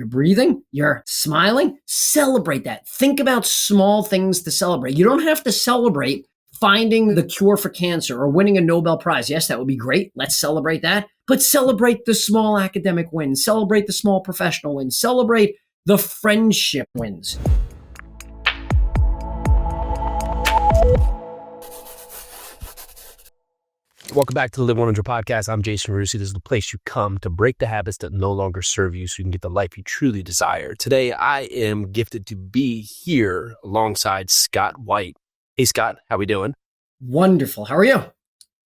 you're breathing, you're smiling, celebrate that. Think about small things to celebrate. You don't have to celebrate finding the cure for cancer or winning a Nobel Prize. Yes, that would be great. Let's celebrate that. But celebrate the small academic wins, celebrate the small professional wins, celebrate the friendship wins. Welcome back to the Live 100 podcast. I'm Jason Yarusi. This is the place you come to break the habits that no longer serve you so you can get the life you truly desire. Today, I am gifted to be here alongside Scott White. Hey, Scott, how we doing? Wonderful. How are you?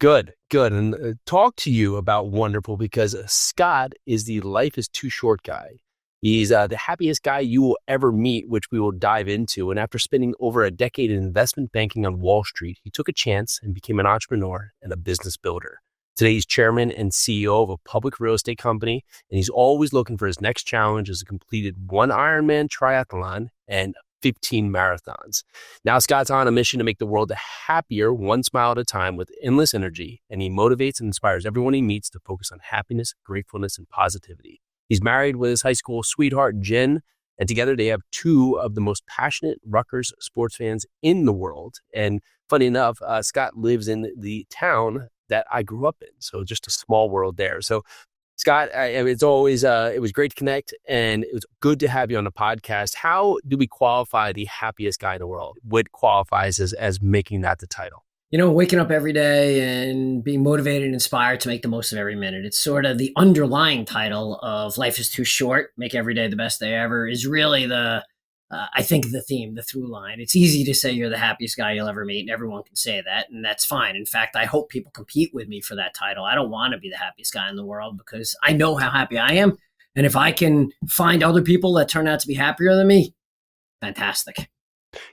Good. And talk to you about wonderful because Scott is the life is too short guy. He's the happiest guy you will ever meet, which we will dive into. And after spending over a decade in investment banking on Wall Street, he took a chance and became an entrepreneur and a business builder. Today, he's chairman and CEO of a public real estate company, and he's always looking for his next challenge as he completed 1 Ironman triathlon and 15 marathons. Now, Scott's on a mission to make the world happier, one smile at a time with endless energy, and he motivates and inspires everyone he meets to focus on happiness, gratefulness, and positivity. He's married with his high school sweetheart, Jen, and together they have 2 of the most passionate Rutgers sports fans in the world. And funny enough, Scott lives in the town that I grew up in. So just a small world there. So Scott, it's always, it was great to connect, and it was good to have you on the podcast. How do we qualify the happiest guy in the world? What qualifies as making that the title? You know, waking up every day and being motivated and inspired to make the most of every minute. It's sort of the underlying title of Life is Too Short, Make Every Day the Best Day Ever is really I think the theme, the through line. It's easy to say you're the happiest guy you'll ever meet, and everyone can say that, and that's fine. In fact, I hope people compete with me for that title. I don't want to be the happiest guy in the world because I know how happy I am. And if I can find other people that turn out to be happier than me, fantastic.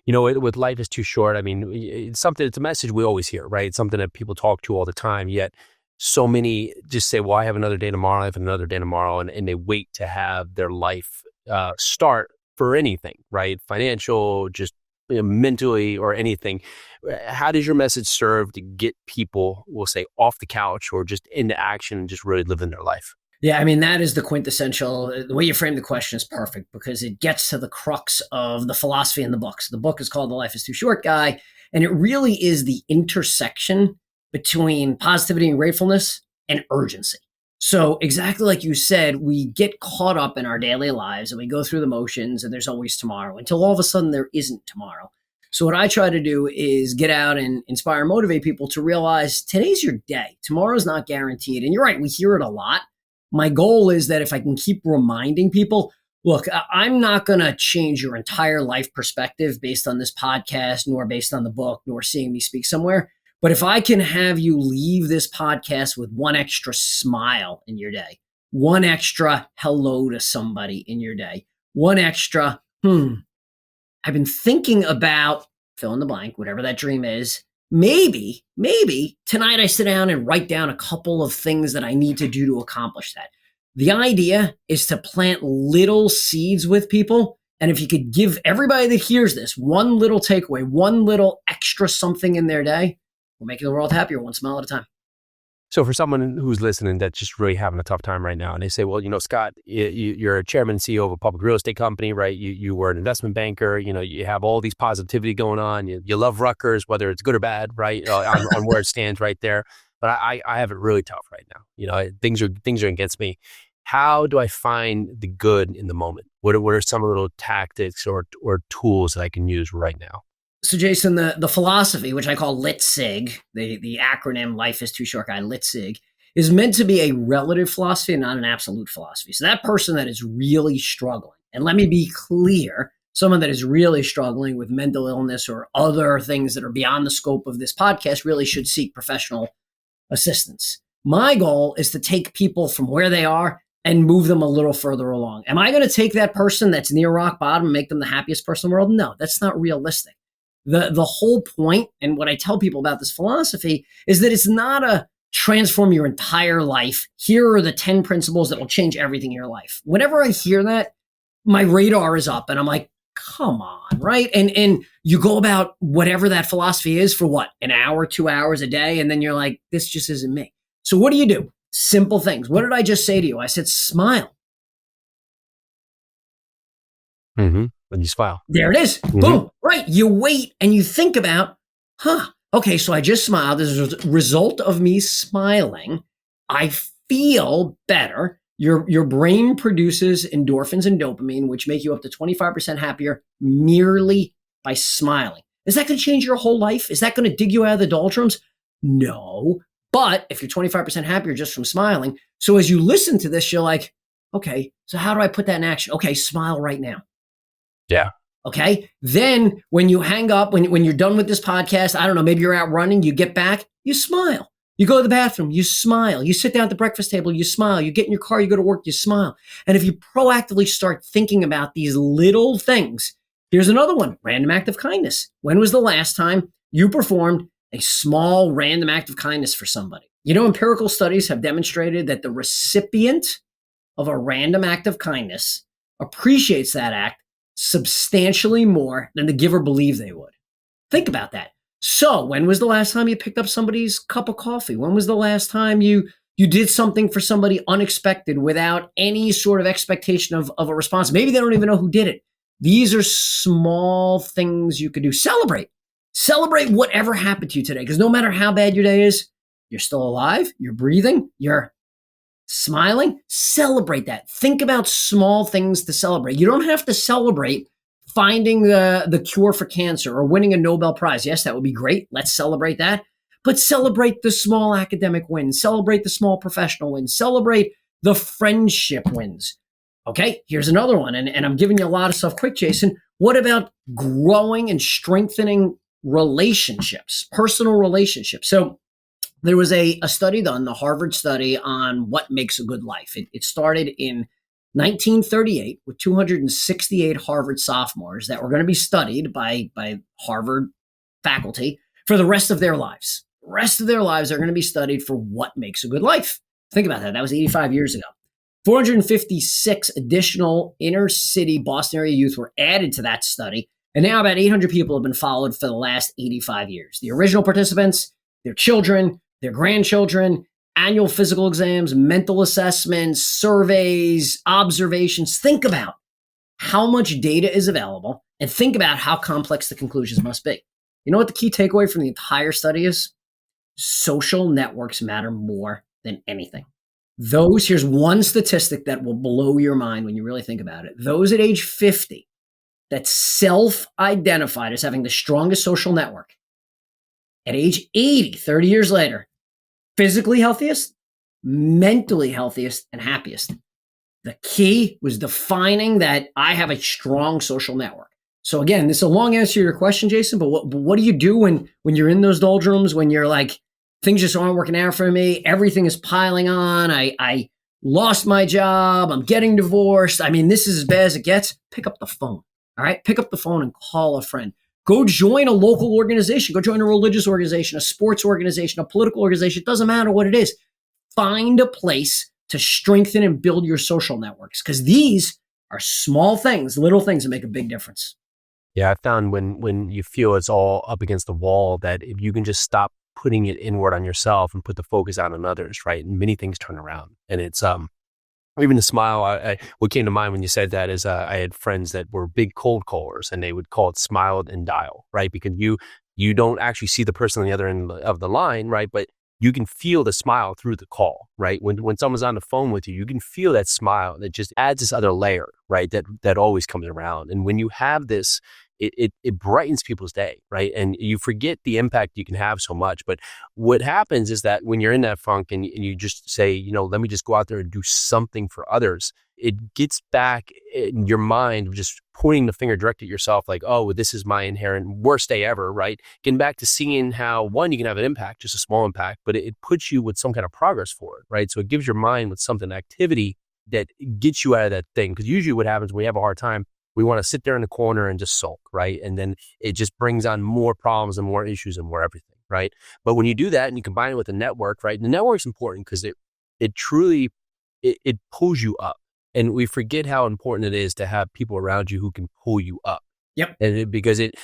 You know, with life is too short, I mean, it's a message we always hear, right? It's something that people talk to all the time, yet so many just say, well, I have another day tomorrow, and they wait to have their life start for anything, right? Financial, just mentally or anything. How does your message serve to get people, we'll say, off the couch or just into action and just really living their life? Yeah, I mean, that is the quintessential. The way you frame the question is perfect because it gets to the crux of the philosophy in the book. So the book is called The Life is Too Short Guy, and it really is the intersection between positivity and gratefulness and urgency. So exactly like you said, we get caught up in our daily lives and we go through the motions and there's always tomorrow until all of a sudden there isn't tomorrow. So what I try to do is get out and inspire and motivate people to realize today's your day. Tomorrow's not guaranteed. And you're right, we hear it a lot. My goal is that if I can keep reminding people, look, I'm not going to change your entire life perspective based on this podcast, nor based on the book, nor seeing me speak somewhere. But if I can have you leave this podcast with one extra smile in your day, one extra hello to somebody in your day, one extra, I've been thinking about fill in the blank, whatever that dream is. Maybe tonight I sit down and write down a couple of things that I need to do to accomplish that. The idea is to plant little seeds with people. And if you could give everybody that hears this one little takeaway, one little extra something in their day, we're making the world happier one smile at a time. So for someone who's listening that's just really having a tough time right now, and they say, well, you know, Scott, you're a chairman and CEO of a public real estate company, right? You were an investment banker. You know, you have all these positivity going on. You love Rutgers, whether it's good or bad, right? On where it stands right there. But I have it really tough right now. You know, things are against me. How do I find the good in the moment? What are some little tactics or tools that I can use right now? So Jason, the philosophy, which I call LITSIG, the acronym Life is Too Short Guy, LITSIG, is meant to be a relative philosophy and not an absolute philosophy. So that person that is really struggling, and let me be clear, someone that is really struggling with mental illness or other things that are beyond the scope of this podcast really should seek professional assistance. My goal is to take people from where they are and move them a little further along. Am I going to take that person that's near rock bottom and make them the happiest person in the world? No, that's not realistic. The whole point, and what I tell people about this philosophy, is that it's not a transform your entire life. Here are the 10 principles that will change everything in your life. Whenever I hear that, my radar is up and I'm like, come on, right? And you go about whatever that philosophy is for what? An hour, 2 hours a day. And then you're like, this just isn't me. So what do? Simple things. What did I just say to you? I said, smile. Mm-hmm. And you smile. There it is. Mm-hmm. Boom. Right. You wait and you think about, okay, so I just smiled. As a result of me smiling, I feel better. Your brain produces endorphins and dopamine, which make you up to 25% happier merely by smiling. Is that going to change your whole life? Is that going to dig you out of the doldrums? No. But if you're 25% happier just from smiling, so as you listen to this, you're like, okay, so how do I put that in action? Okay, smile right now. Yeah. Okay. Then when you hang up, when you're done with this podcast, I don't know, maybe you're out running, you get back, you smile. You go to the bathroom, you smile. You sit down at the breakfast table, you smile. You get in your car, you go to work, you smile. And if you proactively start thinking about these little things, here's another one, random act of kindness. When was the last time you performed a small random act of kindness for somebody? You know, empirical studies have demonstrated that the recipient of a random act of kindness appreciates that act substantially more than the giver believed they would. Think about that. So when was the last time you picked up somebody's cup of coffee? When was the last time you did something for somebody unexpected without any sort of expectation of a response? Maybe they don't even know who did it. These are small things you could do. Celebrate whatever happened to you today, because no matter how bad your day is, you're still alive, you're breathing, you're smiling. Celebrate that. Think about small things to celebrate. You don't have to celebrate finding the cure for cancer or winning a Nobel Prize. Yes, that would be great. Let's celebrate that. But celebrate the small academic wins. Celebrate the small professional wins. Celebrate the friendship wins. Okay, here's another one. And I'm giving you a lot of stuff quick, Jason. What about growing and strengthening relationships, personal relationships? So there was a study done, the Harvard study on what makes a good life. It started in 1938 with 268 Harvard sophomores that were going to be studied by Harvard faculty for the rest of their lives. The rest of their lives, they're going to be studied for what makes a good life. Think about that. That was 85 years ago. 456 additional inner city Boston area youth were added to that study. And now about 800 people have been followed for the last 85 years. The original participants, their children, their grandchildren, annual physical exams, mental assessments, surveys, observations. Think about how much data is available and think about how complex the conclusions must be. You know what the key takeaway from the entire study is? Social networks matter more than anything. Here's one statistic that will blow your mind when you really think about it. Those at age 50 that self-identified as having the strongest social network, at age 80, 30 years later, physically healthiest, mentally healthiest, and happiest. The key was defining that I have a strong social network. So again, this is a long answer to your question, Jason, but what do you do when you're in those doldrums, when you're like, things just aren't working out for me, everything is piling on, I lost my job, I'm getting divorced, I mean, this is as bad as it gets? Pick up the phone, all right? Pick up the phone and call a friend. Go join a local organization. Go join a religious organization, a sports organization, a political organization. It doesn't matter what it is. Find a place to strengthen and build your social networks, because these are small things, little things that make a big difference. Yeah, I found when you feel it's all up against the wall, that if you can just stop putting it inward on yourself and put the focus out on others, right? And many things turn around. And it's even the smile. What came to mind when you said that is I had friends that were big cold callers, and they would call it smile and dial, right? Because you don't actually see the person on the other end of the line, right? But you can feel the smile through the call, right? When someone's on the phone with you, you can feel that smile that just adds this other layer, right? That always comes around. And when you have this, it brightens people's day, right? And you forget the impact you can have so much. But what happens is that when you're in that funk and you just say, let me just go out there and do something for others, it gets back in your mind just pointing the finger direct at yourself like, oh, this is my inherent worst day ever, right? Getting back to seeing how, one, you can have an impact, just a small impact, but it puts you with some kind of progress forward, right? So it gives your mind with something, activity that gets you out of that thing. Because usually what happens when we have a hard time, we want to sit there in the corner and just sulk, right? And then it just brings on more problems and more issues and more everything, right? But when you do that and you combine it with a network, right? The network's important because it truly pulls you up. And we forget how important it is to have people around you who can pull you up. Yep. And because it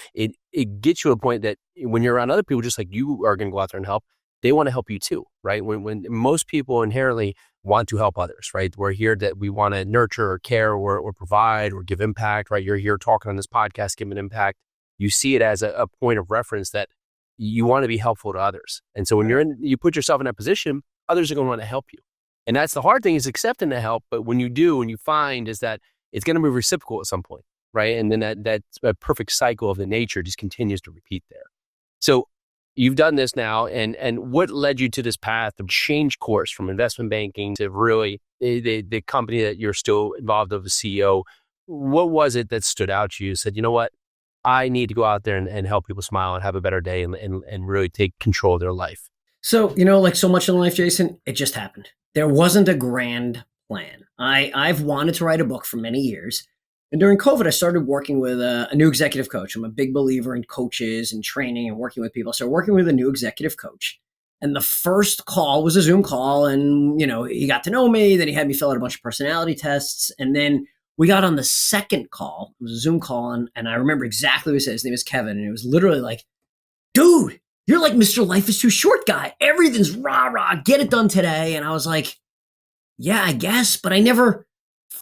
gets you to a point that when you're around other people, just like you are going to go out there and help, they want to help you too, right? When most people inherently want to help others, right? We're here that we want to nurture or care or provide or give impact, right? You're here talking on this podcast, giving impact. You see it as a point of reference that you want to be helpful to others. And so when you put yourself in that position, others are going to want to help you. And that's the hard thing, is accepting the help. But when you do, and you find is that it's going to be reciprocal at some point, right? And then that perfect cycle of the nature just continues to repeat there. So you've done this now, and what led you to this path to change course from investment banking to really the company that you're still involved of, the CEO? What was it that stood out to you? Said, you know what, I need to go out there and help people smile and have a better day and really take control of their life. So, like so much in life, Jason, it just happened. There wasn't a grand plan. I've wanted to write a book for many years. And during COVID, I started working with a new executive coach. I'm a big believer in coaches and training and working with people. So working with a new executive coach. And the first call was a Zoom call. And, he got to know me. Then he had me fill out a bunch of personality tests. And then we got on the second call. It was a Zoom call. And I remember exactly what he said. His name is Kevin. And it was literally like, dude, you're like Mr. Life is Too Short guy. Everything's rah-rah. Get it done today. And I was like, yeah, I guess. But I never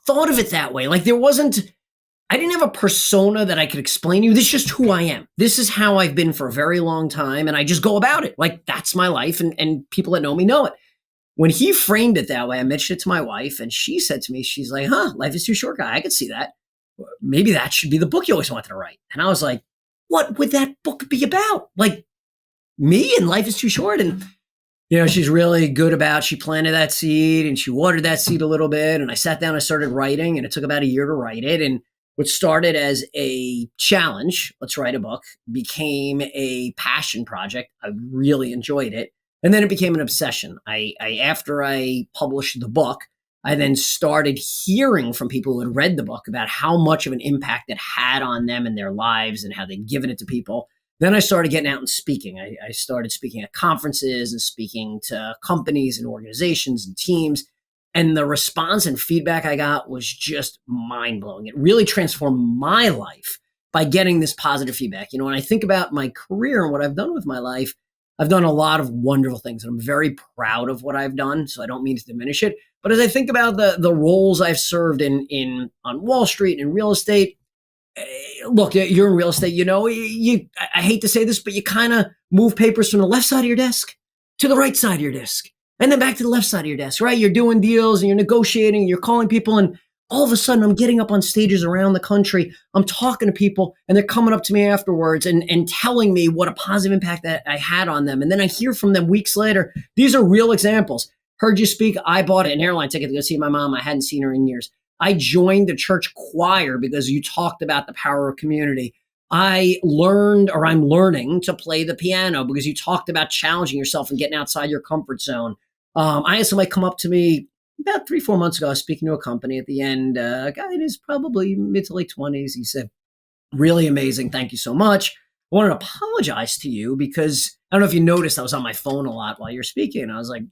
thought of it that way. Like I didn't have a persona that I could explain to you. This is just who I am. This is how I've been for a very long time. And I just go about it. Like, that's my life. And people that know me know it. When he framed it that way, I mentioned it to my wife, and she said to me, she's like, Life is Too Short guy. I could see that. Maybe that should be the book you always wanted to write. And I was like, what would that book be about? Like, me and Life is Too Short? And she's really good about, she planted that seed and she watered that seed a little bit. And I sat down and started writing, and it took about a year to write it. And what started as a challenge, let's write a book, became a passion project. I really enjoyed it. And then it became an obsession. After I published the book, I then started hearing from people who had read the book about how much of an impact it had on them and their lives and how they'd given it to people. Then I started getting out and speaking. I started speaking at conferences and speaking to companies and organizations and teams. And the response and feedback I got was just mind-blowing. It really transformed my life by getting this positive feedback. When I think about my career and what I've done with my life, I've done a lot of wonderful things. And I'm very proud of what I've done, so I don't mean to diminish it. But as I think about the roles I've served on Wall Street and in real estate, look, you're in real estate, I hate to say this, but you kind of move papers from the left side of your desk to the right side of your desk. And then back to the left side of your desk, right? You're doing deals and you're negotiating, you're calling people, and all of a sudden I'm getting up on stages around the country. I'm talking to people and they're coming up to me afterwards and telling me what a positive impact that I had on them. And then I hear from them weeks later. These are real examples. Heard you speak. I bought an airline ticket to go see my mom. I hadn't seen her in years. I joined the church choir because you talked about the power of community. I'm learning to play the piano because you talked about challenging yourself and getting outside your comfort zone. I had somebody come up to me about 3-4 months ago. I was speaking to a company at the end, a guy in his probably mid to late 20s. He said, really amazing. Thank you so much. I want to apologize to you because I don't know if you noticed I was on my phone a lot while you're speaking. And I was like, I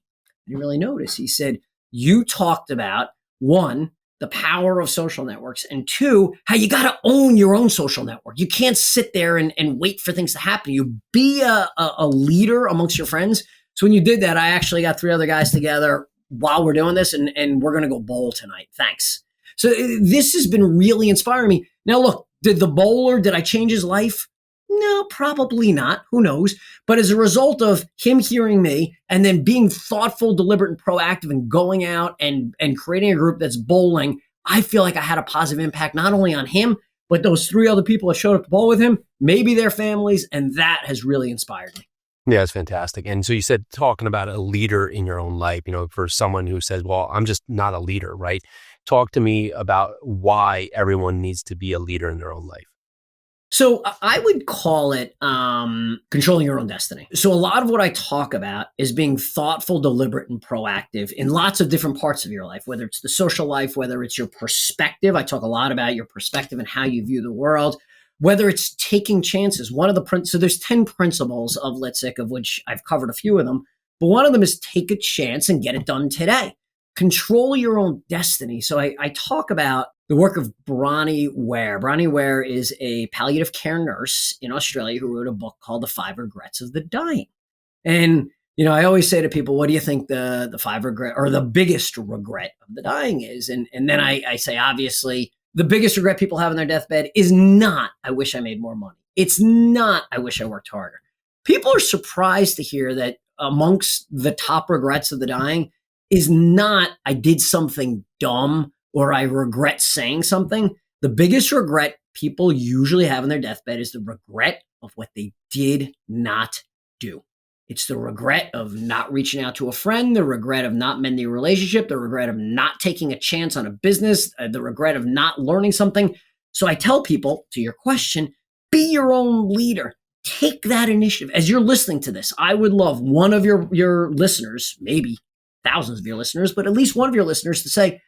didn't really notice. He said, you talked about, one, the power of social networks, and two, how you got to own your own social network. You can't sit there and wait for things to happen. You be a leader amongst your friends. So when you did that, I actually got 3 other guys together while we're doing this, and we're going to go bowl tonight. Thanks. So this has been really inspiring me. Now, look, did I change his life? No, probably not. Who knows? But as a result of him hearing me and then being thoughtful, deliberate, and proactive and going out and creating a group that's bowling, I feel like I had a positive impact not only on him, but those 3 other people that showed up to bowl with him, maybe their families, and that has really inspired me. Yeah, it's fantastic. And so you said talking about a leader in your own life, for someone who says, well, I'm just not a leader, right? Talk to me about why everyone needs to be a leader in their own life. So I would call it controlling your own destiny. So a lot of what I talk about is being thoughtful, deliberate, and proactive in lots of different parts of your life, whether it's the social life, whether it's your perspective. I talk a lot about your perspective and how you view the world, whether it's taking chances. So there's 10 principles of LitSick, of which I've covered a few of them, but one of them is take a chance and get it done today. Control your own destiny. So I talk about the work of Bronnie Ware. Bronnie Ware is a palliative care nurse in Australia who wrote a book called The 5 Regrets of the Dying. And I always say to people, what do you think the five regret or the biggest regret of the dying is? And then I say, obviously, the biggest regret people have on their deathbed is not, I wish I made more money. It's not, I wish I worked harder. People are surprised to hear that amongst the top regrets of the dying is not, I did something dumb or I regret saying something. The biggest regret people usually have on their deathbed is the regret of what they did not do. It's the regret of not reaching out to a friend, the regret of not mending a relationship, the regret of not taking a chance on a business, the regret of not learning something. So I tell people, to your question, be your own leader. Take that initiative. As you're listening to this, I would love one of your listeners, maybe thousands of your listeners, but at least one of your listeners to say,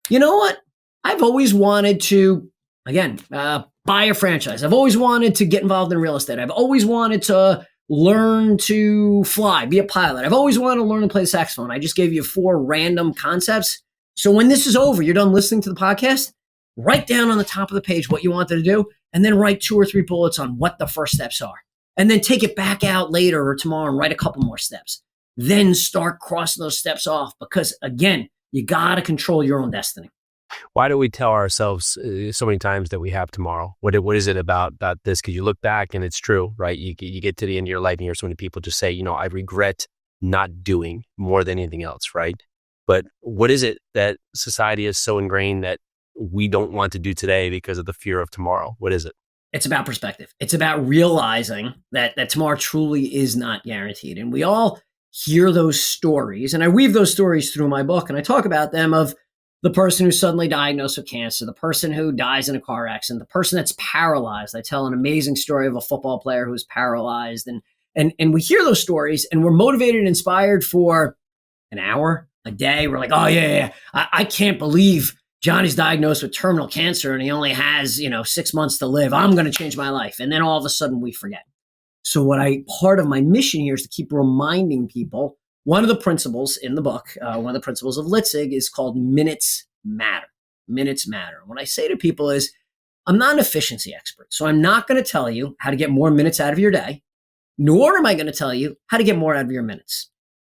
you know what? I've always wanted to, again, buy a franchise. I've always wanted to get involved in real estate. I've always wanted to learn to fly, be a pilot. I've always wanted to learn to play the saxophone. I just gave you 4 random concepts. So when this is over, you're done listening to the podcast, write down on the top of the page what you wanted to do, and then write 2 or 3 bullets on what the first steps are. And then take it back out later or tomorrow and write a couple more steps. Then start crossing those steps off because, again, you got to control your own destiny. Why do we tell ourselves so many times that we have tomorrow? What is it about this? Because you look back and it's true, right? You get to the end of your life and you hear so many people just say, I regret not doing more than anything else, right? But what is it that society is so ingrained that we don't want to do today because of the fear of tomorrow? What is it? It's about perspective. It's about realizing that tomorrow truly is not guaranteed. And we all hear those stories. And I weave those stories through my book and I talk about them of the person who's suddenly diagnosed with cancer, the person who dies in a car accident, the person that's paralyzed. I tell an amazing story of a football player who's paralyzed. And we hear those stories and we're motivated and inspired for an hour, a day. We're like, oh, yeah. I can't believe Johnny's diagnosed with terminal cancer and he only has, 6 months to live. I'm going to change my life. And then all of a sudden we forget. So part of my mission here is to keep reminding people. One of the principles in the book, one of the principles of Litzig is called minutes matter. Minutes matter. What I say to people is, I'm not an efficiency expert, so I'm not going to tell you how to get more minutes out of your day, nor am I going to tell you how to get more out of your minutes.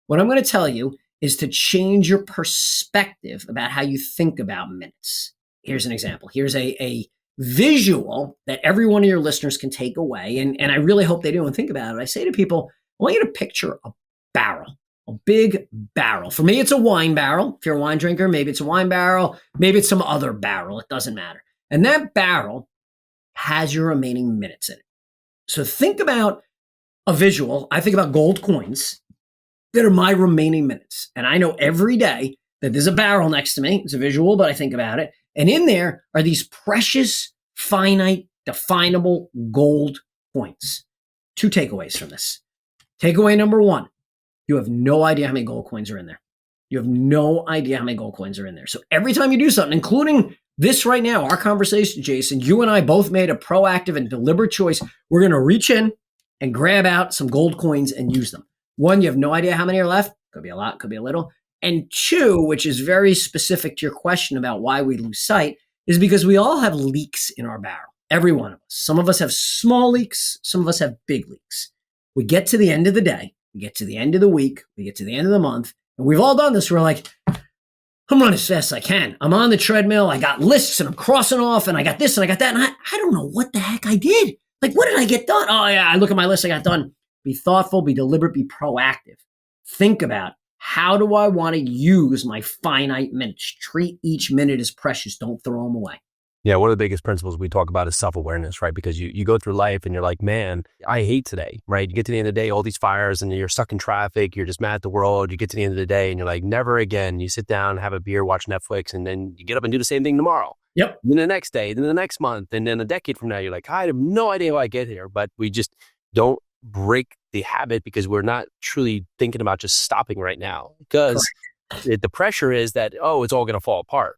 What I'm going to tell you is to change your perspective about how you think about minutes. Here's an example. Here's a visual that every one of your listeners can take away, and I really hope they do and think about it. I say to people, I want you to picture a barrel. A big barrel. For me, it's a wine barrel. If you're a wine drinker, maybe it's a wine barrel. Maybe it's some other barrel. It doesn't matter. And that barrel has your remaining minutes in it. So think about a visual. I think about gold coins that are my remaining minutes. And I know every day that there's a barrel next to me. It's a visual, but I think about it. And in there are these precious, finite, definable gold coins. 2 takeaways from this. Takeaway number 1. You have no idea how many gold coins are in there. You have no idea how many gold coins are in there. So every time you do something, including this right now, our conversation, Jason, you and I both made a proactive and deliberate choice. We're going to reach in and grab out some gold coins and use them. 1, you have no idea how many are left. Could be a lot, could be a little. And 2, which is very specific to your question about why we lose sight, is because we all have leaks in our barrel. Every one of us. Some of us have small leaks. Some of us have big leaks. We get to the end of the day. We get to the end of the week, we get to the end of the month, and we've all done this. We're like, I'm running as fast as I can. I'm on the treadmill. I got lists and I'm crossing off and I got this and I got that. And I don't know what the heck I did. Like, what did I get done? Oh, yeah, I look at my list. I got done. Be thoughtful, be deliberate, be proactive. Think about, how do I want to use my finite minutes? Treat each minute as precious. Don't throw them away. Yeah, one of the biggest principles we talk about is self-awareness, right? Because you go through life and you're like, man, I hate today, right? You get to the end of the day, all these fires and you're stuck in traffic, you're just mad at the world. You get to the end of the day and you're like, never again. You sit down, have a beer, watch Netflix, and then you get up and do the same thing tomorrow. Yep. And then the next day, then the next month, and then a decade from now, you're like, I have no idea how I get here, but we just don't break the habit because we're not truly thinking about just stopping right now. Because the pressure is that, it's all going to fall apart.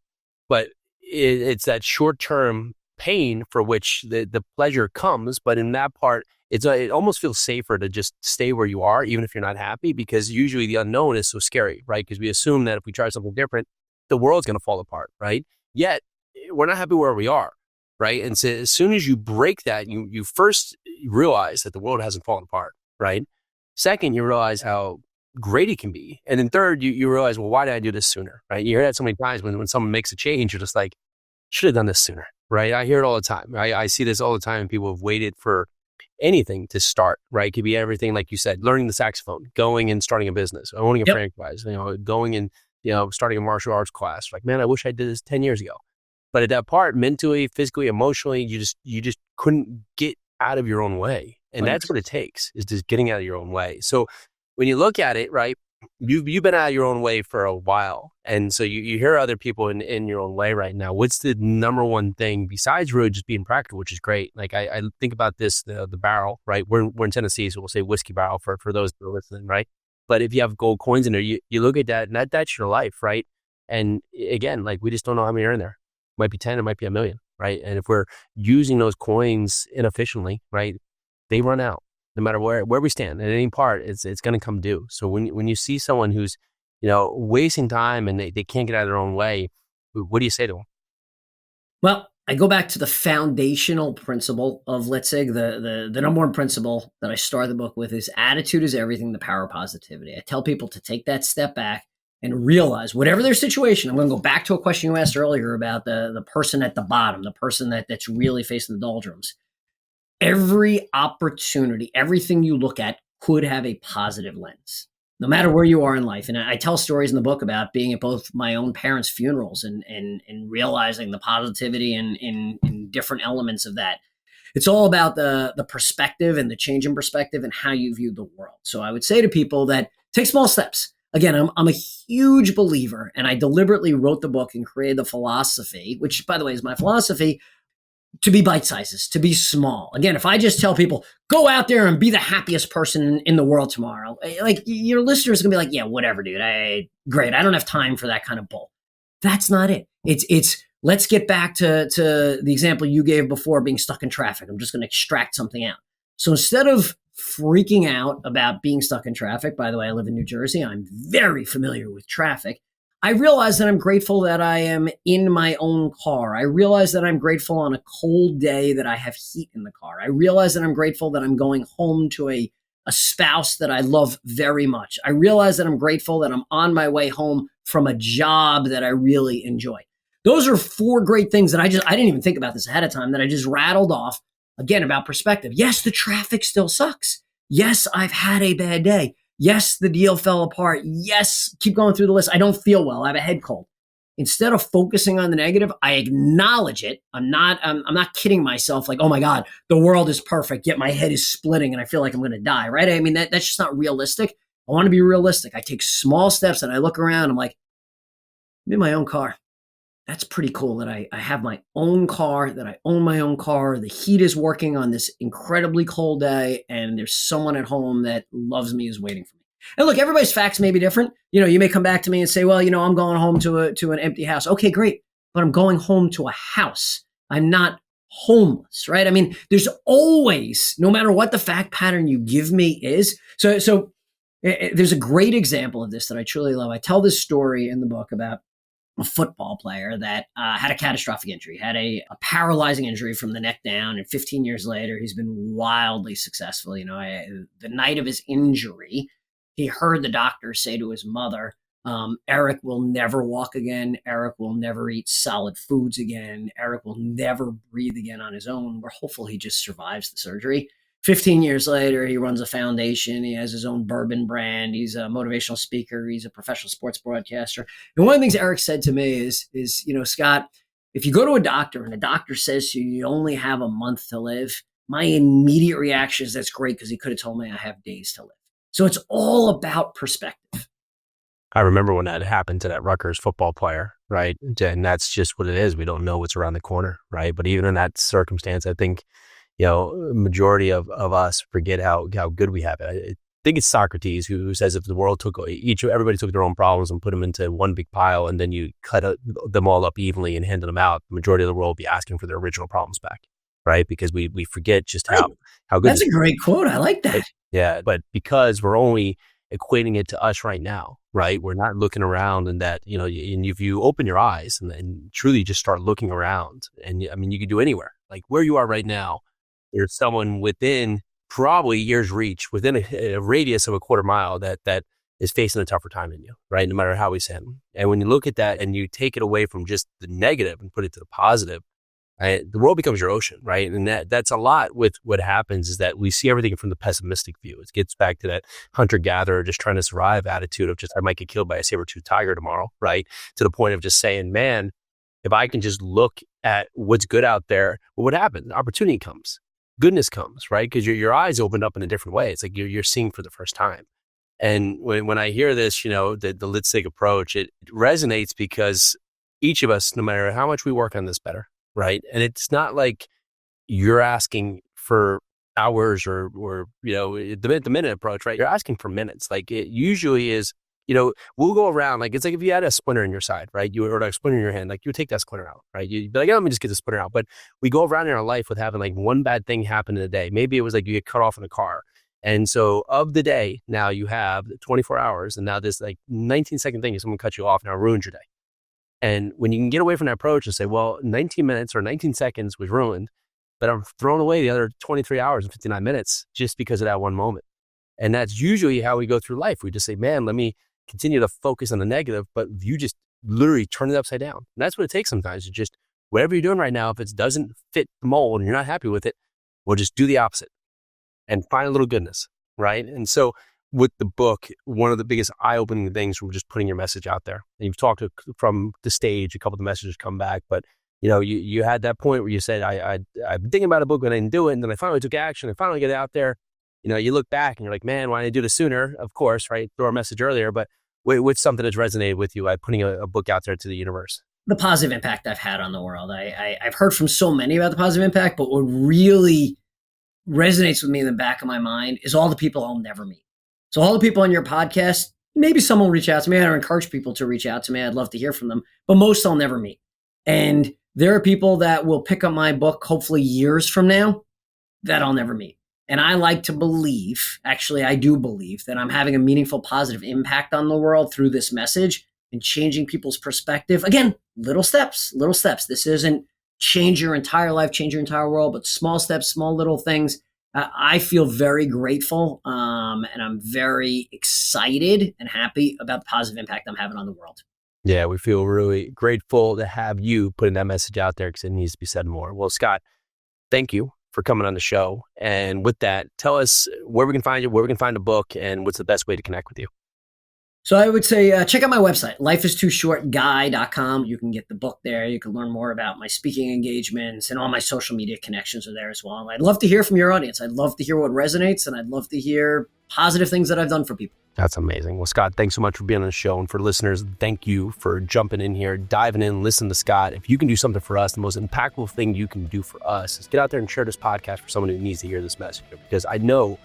But it's that short-term pain for which the pleasure comes. But in that part, it almost feels safer to just stay where you are, even if you're not happy, because usually the unknown is so scary, right? Because we assume that if we try something different, the world's going to fall apart, right? Yet, we're not happy where we are, right? And so as soon as you break that, you first realize that the world hasn't fallen apart, right? Second, you realize how great it can be. And then third, you realize, well, why did I do this sooner, right? You hear that so many times when someone makes a change, you're just like, should have done this sooner, right? I hear it all the time. I see this all the time. People have waited for anything to start, right? It could be everything, like you said, learning the saxophone, going and starting a business, owning a franchise, going and, starting a martial arts class. Like, man, I wish I did this 10 years ago. But at that part, mentally, physically, emotionally, you just couldn't get out of your own way. And that's what it takes, is just getting out of your own way. So when you look at it, right, you've been out of your own way for a while. And so you hear other people in your own way right now. What's the number one thing besides really just being practical, which is great? Like I think about this, the barrel, right? We're in Tennessee, so we'll say whiskey barrel for those that are listening, right? But if you have gold coins in there, you look at that, and that's your life, right? And again, like, we just don't know how many are in there. It might be 10, it might be 1 million, right? And if we're using those coins inefficiently, right, they run out. No matter where we stand at any part, it's going to come due. So when you see someone who's, wasting time and they can't get out of their own way, what do you say to them? Well, I go back to the foundational principle of, let's say, the number one principle that I start the book with is attitude is everything, the power of positivity. I tell people to take that step back and realize whatever their situation. I'm going to go back to a question you asked earlier about the person at the bottom, the person that's really facing the doldrums. Every opportunity, everything you look at could have a positive lens, no matter where you are in life. And I tell stories in the book about being at both my own parents' funerals and realizing the positivity in different elements of that. It's all about the perspective and the change in perspective and how you view the world. So I would say to people that take small steps. Again, I'm a huge believer, and I deliberately wrote the book and created the philosophy, which, by the way, is my philosophy, to be bite sizes, to be small. Again, if I just tell people, go out there and be the happiest person in the world tomorrow, like, your listeners are gonna be like, yeah, whatever, dude. Great. I don't have time for that kind of bull. That's not it. It's let's get back to the example you gave before, being stuck in traffic. I'm just going to extract something out. So instead of freaking out about being stuck in traffic, by the way, I live in New Jersey. I'm very familiar with traffic. I realize that I'm grateful that I am in my own car. I realize that I'm grateful on a cold day that I have heat in the car. I realize that I'm grateful that I'm going home to a spouse that I love very much. I realize that I'm grateful that I'm on my way home from a job that I really enjoy. Those are 4 great things that I didn't even think about this ahead of time, that I just rattled off, again, about perspective. Yes, the traffic still sucks. Yes, I've had a bad day. Yes, the deal fell apart. Yes, keep going through the list. I don't feel well. I have a head cold. Instead of focusing on the negative, I acknowledge it. I'm not kidding myself like, oh my God, the world is perfect, yet my head is splitting and I feel like I'm going to die, right? I mean, that's just not realistic. I want to be realistic. I take small steps and I look around. I'm like, I'm in my own car. That's pretty cool that I have my own car, that I own my own car. The heat is working on this incredibly cold day, and there's someone at home that loves me, is waiting for me. And look, everybody's facts may be different. You may come back to me and say, well, I'm going home to an empty house. Okay, great. But I'm going home to a house. I'm not homeless, right? I mean, there's always, no matter what the fact pattern you give me is. So there's a great example of this that I truly love. I tell this story in the book about a football player that had a catastrophic injury, had a paralyzing injury from the neck down. And 15 years later, he's been wildly successful. The night of his injury, he heard the doctor say to his mother, Eric will never walk again. Eric will never eat solid foods again. Eric will never breathe again on his own. We're hopeful he just survives the surgery. 15 years later, he runs a foundation. He has his own bourbon brand. He's a motivational speaker. He's a professional sports broadcaster. And one of the things Eric said to me is, Scott, if you go to a doctor and the doctor says to you, you only have a month to live, my immediate reaction is, that's great, because he could have told me I have days to live. So it's all about perspective. I remember when that happened to that Rutgers football player, right? And that's just what it is. We don't know what's around the corner, right? But even in that circumstance, I think, majority of us forget how good we have it. I think it's Socrates who says, if the world everybody took their own problems and put them into one big pile, and then you cut them all up evenly and handed them out, the majority of the world will be asking for their original problems back, right? Because we forget just how good. That's a great quote. I like that. Yeah, but because we're only equating it to us right now, right? We're not looking around, and that, and if you open your eyes and truly just start looking around, and I mean, you could do anywhere, like where you are right now. There's someone within probably year's reach, within a radius of a quarter mile that is facing a tougher time than you, right? No matter how we sin. And when you look at that and you take it away from just the negative and put it to the positive, right, the world becomes your ocean, right? And that's a lot with what happens is that we see everything from the pessimistic view. It gets back to that hunter-gatherer, just trying to survive attitude of just, I might get killed by a saber-toothed tiger tomorrow, right? To the point of just saying, man, if I can just look at what's good out there, well, what happens? Opportunity comes. Goodness comes, right? Because your eyes opened up in a different way. It's like you're seeing for the first time. And when I hear this, the Litzig approach, it resonates because each of us, no matter how much we work on this better, right? And it's not like you're asking for hours or the minute approach, right? You're asking for minutes. Like it usually is, we'll go around, like it's like if you had a splinter in your side, right? Or a splinter in your hand, like you would take that splinter out, right? You'd be like, oh, let me just get the splinter out. But we go around in our life with having like one bad thing happen in a day. Maybe it was like you get cut off in a car. And so of the day, now you have 24 hours. And now this like 19-second thing is someone cut you off, now ruins your day. And when you can get away from that approach and say, well, 19 minutes or 19 seconds was ruined, but I'm throwing away the other 23 hours and 59 minutes just because of that one moment. And that's usually how we go through life. We just say, man, let me continue to focus on the negative, but you just literally turn it upside down. And that's what it takes sometimes. You just, whatever you're doing right now, if it doesn't fit the mold and you're not happy with it, well, just do the opposite and find a little goodness, right? And so with the book, one of the biggest eye-opening things was just putting your message out there. And you've talked from the stage, a couple of the messages come back, but you had that point where you said, I'm thinking about a book and I didn't do it. And then I finally took action and finally get it out there. You look back and you're like, man, why didn't I do this sooner? Of course, right? Throw a message earlier, but what's something that's resonated with you by putting a book out there to the universe? The positive impact I've had on the world. I've heard from so many about the positive impact, but what really resonates with me in the back of my mind is all the people I'll never meet. So all the people on your podcast, maybe someone will reach out to me. I encourage people to reach out to me. I'd love to hear from them, but most I'll never meet. And there are people that will pick up my book, hopefully years from now, that I'll never meet. And I like to believe, actually, I do believe that I'm having a meaningful, positive impact on the world through this message and changing people's perspective. Again, little steps. This isn't change your entire life, change your entire world, but small steps, small little things. I feel very grateful and I'm very excited and happy about the positive impact I'm having on the world. Yeah, we feel really grateful to have you putting that message out there because it needs to be said more. Well, Scott, thank you for coming on the show. And with that, tell us where we can find you, where we can find the book, and what's the best way to connect with you. So I would say check out my website, lifeistooshortguy.com. You can get the book there. You can learn more about my speaking engagements, and all my social media connections are there as well. I'd love to hear from your audience. I'd love to hear what resonates, and I'd love to hear positive things that I've done for people. That's amazing. Well, Scott, thanks so much for being on the show. And for listeners, thank you for jumping in here, diving in, listening to Scott. If you can do something for us, the most impactful thing you can do for us is get out there and share this podcast for someone who needs to hear this message. Because I know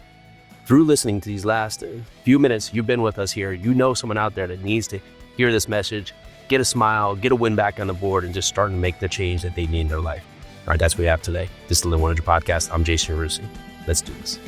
through listening to these last few minutes you've been with us here, you know someone out there that needs to hear this message, get a smile, get a win back on the board, and just start to make the change that they need in their life. All right, that's what we have today. This is the Live 100 Podcast. I'm Jason Yarusi. Let's do this.